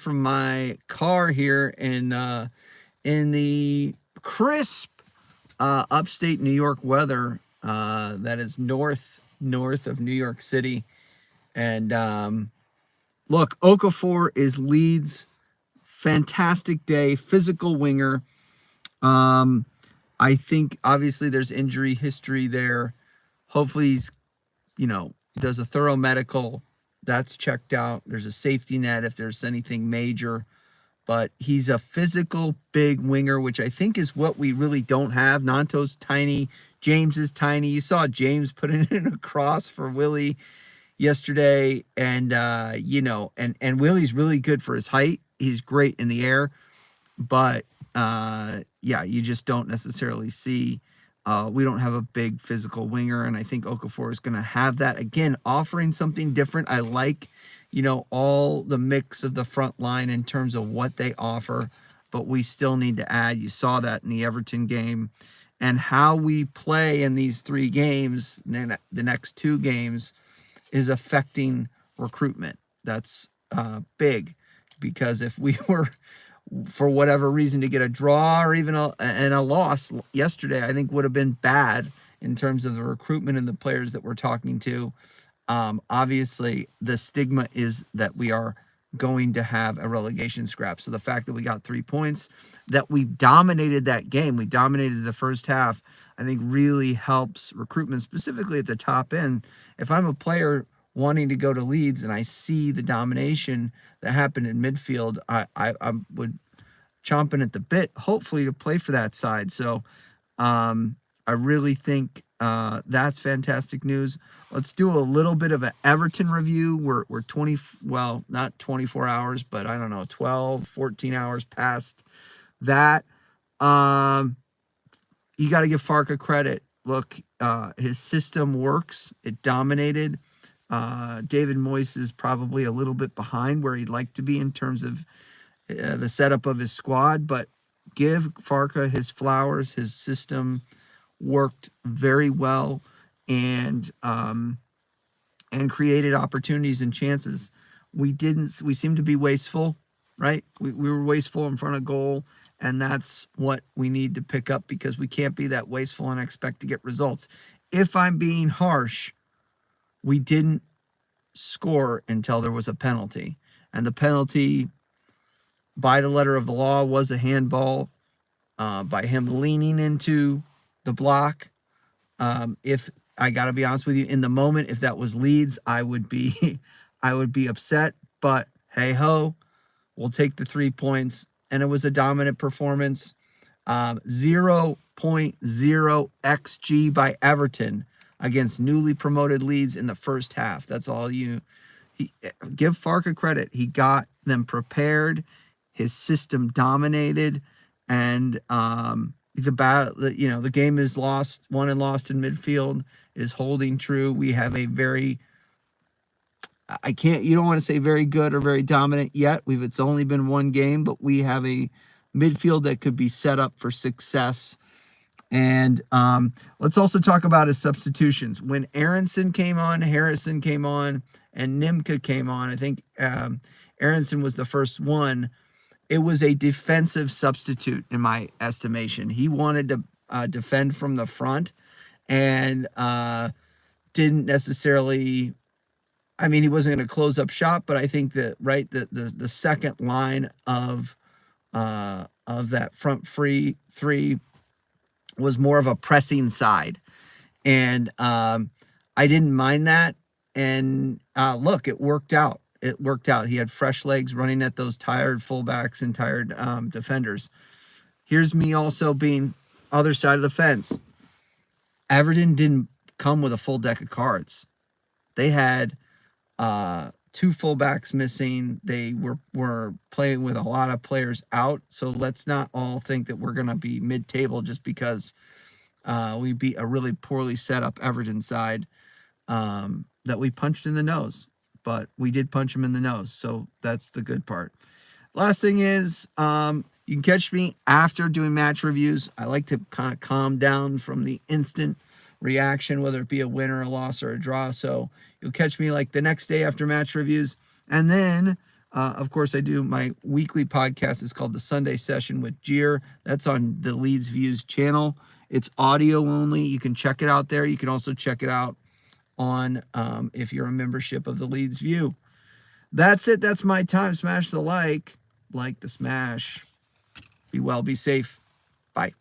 from my car here in the crisp upstate New York weather that is north of New York City. And look, Okafor is Leeds. Fantastic day, physical winger. I think obviously there's injury history there. Hopefully he's, does a thorough medical. That's checked out. There's a safety net if there's anything major. But he's a physical big winger, which I think is what we really don't have. Nanto's tiny. James is tiny. You saw James put in a cross for Willie yesterday. And, and Willie's really good for his height. He's great in the air. But, you just don't necessarily see. We don't have a big physical winger, and I think Okafor is going to have that. Again, offering something different. I like, all the mix of the front line in terms of what they offer, but we still need to add. You saw that in the Everton game. And how we play in these 3 games, the next 2 games, is affecting recruitment. That's big, because if we were, for whatever reason, to get a draw or even a loss yesterday, I think would have been bad in terms of the recruitment and the players that we're talking to. Obviously, the stigma is that we are going to have a relegation scrap. So the fact that we got 3 points, that we dominated that game, we dominated the first half, I think really helps recruitment, specifically at the top end. If I'm a player wanting to go to Leeds and I see the domination that happened in midfield, I would chomping at the bit, hopefully, to play for that side. So I really think that's fantastic news. Let's do a little bit of an Everton review. We're not 24 hours, but I don't know, 12, 14 hours past that. You got to give Farka credit. Look, his system works. It dominated. David Moyes is probably a little bit behind where he'd like to be in terms of the setup of his squad, but give Farka his flowers. His system worked very well and created opportunities and chances. We seemed to be wasteful, right? We were wasteful in front of goal, and that's what we need to pick up, because we can't be that wasteful and expect to get results. If I'm being harsh, we didn't score until there was a penalty, and the penalty, by the letter of the law, was a handball by him leaning into the block. If I got to be honest with you, in the moment, if that was Leeds, I would be upset. But hey ho, we'll take the 3 points, and it was a dominant performance. 0.0 xG by Everton against newly promoted Leeds in the first half. That's all give Farka credit. He got them prepared. His system dominated, and the game is won and lost in midfield is holding true. We have a very, you don't want to say very good or very dominant yet. It's only been 1 game, but we have a midfield that could be set up for success. And let's also talk about his substitutions. When Aronson came on, Harrison came on, and Nimka came on, I think Aronson was the first one. It was a defensive substitute, in my estimation. He wanted to defend from the front, and didn't necessarily. I mean, he wasn't going to close up shop, but I think that the second line of that front three was more of a pressing side, and I didn't mind that. And look, it worked out. He had fresh legs running at those tired fullbacks and tired defenders. Here's me also being other side of the fence. Everton didn't come with a full deck of cards. They had 2 fullbacks missing. They were playing with a lot of players out. So let's not all think that we're going to be mid-table just because we beat a really poorly set up Everton side that we punched in the nose. But we did punch him in the nose, so that's the good part. Last thing is, you can catch me after doing match reviews. I like to kind of calm down from the instant reaction, whether it be a win or a loss or a draw. So you'll catch me like the next day after match reviews. And then Of course, I do my weekly podcast. It's called The Sunday Session with Jeer. That's on the Leeds Views channel. It's audio only. You can check it out there. You can also check it out on if you're a membership of the Leeds View. That's it. That's my time. Smash the like the smash. Be well, be safe. Bye.